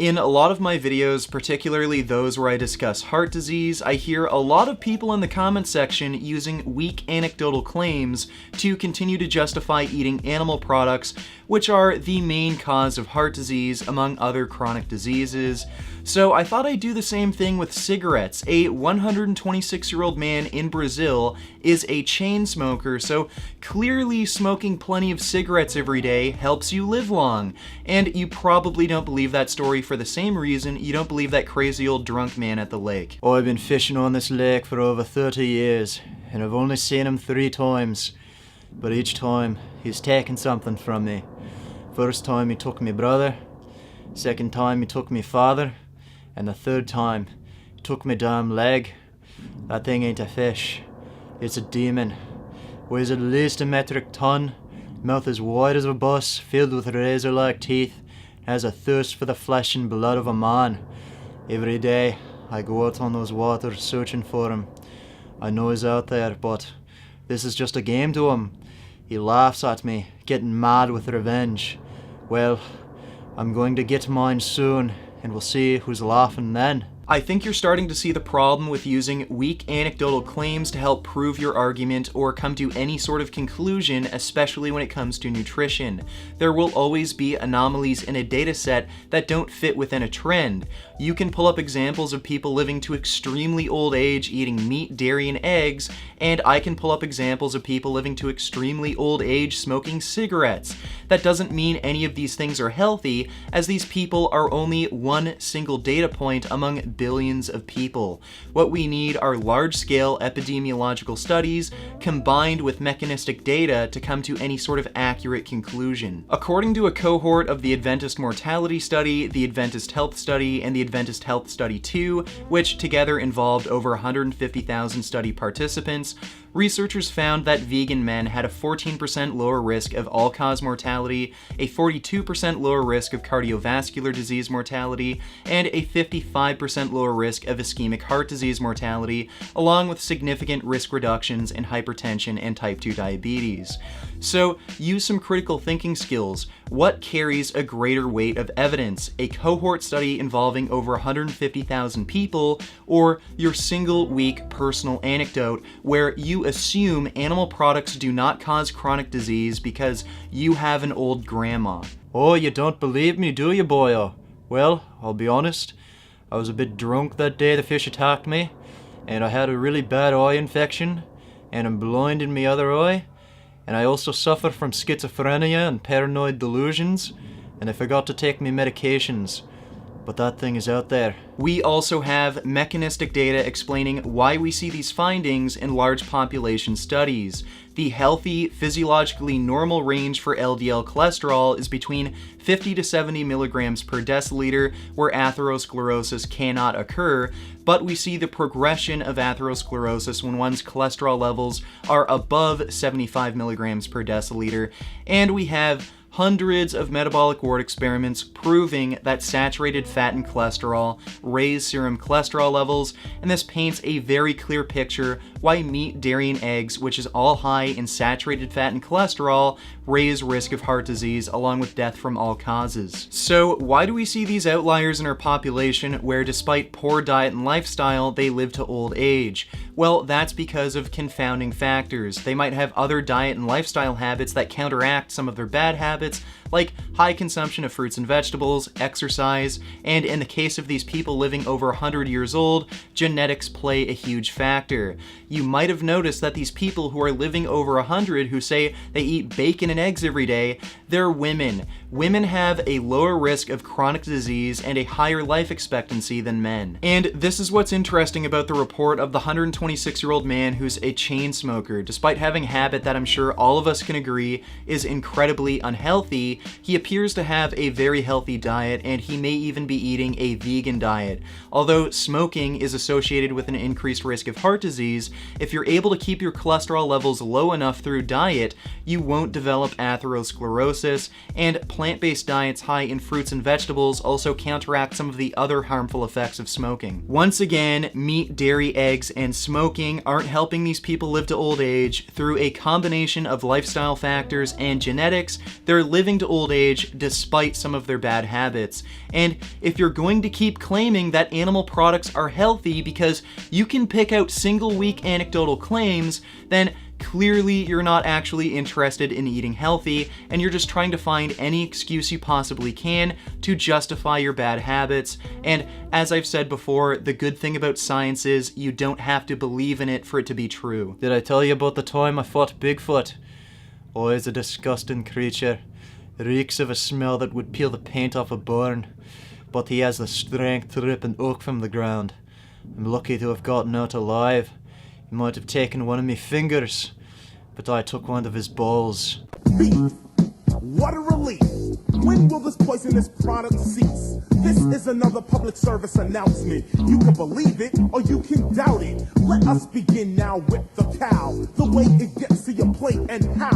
In a lot of my videos, particularly those where I discuss heart disease, I hear a lot of people in the comment section using weak anecdotal claims to continue to justify eating animal products, which are the main cause of heart disease among other chronic diseases. So I thought I'd do the same thing with cigarettes. A 126-year-old man in Brazil is a chain smoker, so clearly smoking plenty of cigarettes every day helps you live long. And you probably don't believe that story for the same reason you don't believe that crazy old drunk man at the lake. Oh, I've been fishing on this lake for over 30 years, and I've only seen him 3 times. But each time, he's taken something from me. First time he took me brother, second time he took me father, and the third time he took me damn leg. That thing ain't a fish, it's a demon. Weighs at least a metric ton, mouth as wide as a bus, filled with razor-like teeth, has a thirst for the flesh and blood of a man. Every day, I go out on those waters searching for him. I know he's out there, but this is just a game to him. He laughs at me, getting mad with revenge. Well, I'm going to get mine soon, and we'll see who's laughing then. I think you're starting to see the problem with using weak anecdotal claims to help prove your argument or come to any sort of conclusion, especially when it comes to nutrition. There will always be anomalies in a data set that don't fit within a trend. You can pull up examples of people living to extremely old age eating meat, dairy, and eggs, and I can pull up examples of people living to extremely old age smoking cigarettes. That doesn't mean any of these things are healthy, as these people are only one single data point among billions of people. What we need are large-scale epidemiological studies combined with mechanistic data to come to any sort of accurate conclusion. According to a cohort of the Adventist Mortality Study, the Adventist Health Study, and the Adventist Health Study 2, which together involved over 150,000 study participants, researchers found that vegan men had a 14% lower risk of all-cause mortality, a 42% lower risk of cardiovascular disease mortality, and a 55% lower risk of ischemic heart disease mortality, along with significant risk reductions in hypertension and type 2 diabetes. So, use some critical thinking skills. What carries a greater weight of evidence? A cohort study involving over 150,000 people, or your single weak personal anecdote where you assume animal products do not cause chronic disease because you have an old grandma? Oh, you don't believe me, do you, boyo? Well, I'll be honest. I was a bit drunk that day the fish attacked me, and I had a really bad eye infection, and I'm blind in my other eye, and I also suffer from schizophrenia and paranoid delusions, and I forgot to take my medications. But that thing is out there. We also have mechanistic data explaining why we see these findings in large population studies. The healthy, physiologically normal range for LDL cholesterol is between 50 to 70 milligrams per deciliter, where atherosclerosis cannot occur, but we see the progression of atherosclerosis when one's cholesterol levels are above 75 milligrams per deciliter, and we have hundreds of metabolic ward experiments proving that saturated fat and cholesterol raise serum cholesterol levels, and this paints a very clear picture why meat, dairy, and eggs, which is all high in saturated fat and cholesterol, raise risk of heart disease along with death from all causes. So why do we see these outliers in our population where despite poor diet and lifestyle, they live to old age? Well, that's because of confounding factors. They might have other diet and lifestyle habits that counteract some of their bad habits, like high consumption of fruits and vegetables, exercise, and in the case of these people living over 100 years old, genetics play a huge factor. You might have noticed that these people who are living over 100 who say they eat bacon and eggs every day, they're women. Women have a lower risk of chronic disease and a higher life expectancy than men. And this is what's interesting about the report of the 126-year-old man who's a chain smoker. Despite having a habit that I'm sure all of us can agree is incredibly unhealthy, he appears to have a very healthy diet, and he may even be eating a vegan diet. Although smoking is associated with an increased risk of heart disease, if you're able to keep your cholesterol levels low enough through diet, you won't develop atherosclerosis, and plant-based diets high in fruits and vegetables also counteract some of the other harmful effects of smoking. Once again, meat, dairy, eggs, and smoking aren't helping these people live to old age. Through a combination of lifestyle factors and genetics, they're living to old age despite some of their bad habits. And if you're going to keep claiming that animal products are healthy because you can pick out single weak anecdotal claims, then clearly you're not actually interested in eating healthy, and you're just trying to find any excuse you possibly can to justify your bad habits. And as I've said before, the good thing about science is you don't have to believe in it for it to be true. Did I tell you about the time I fought Bigfoot? Oh, he's a disgusting creature. Reeks of a smell that would peel the paint off a barn. But he has the strength to rip an oak from the ground. I'm lucky to have gotten out alive. He might have taken one of me fingers, but I took one of his balls. Beef. What a relief. When will this poisonous product cease? This is another public service announcement. You can believe it or you can doubt it. Let us begin now with the cow. The way it gets to your plate and how.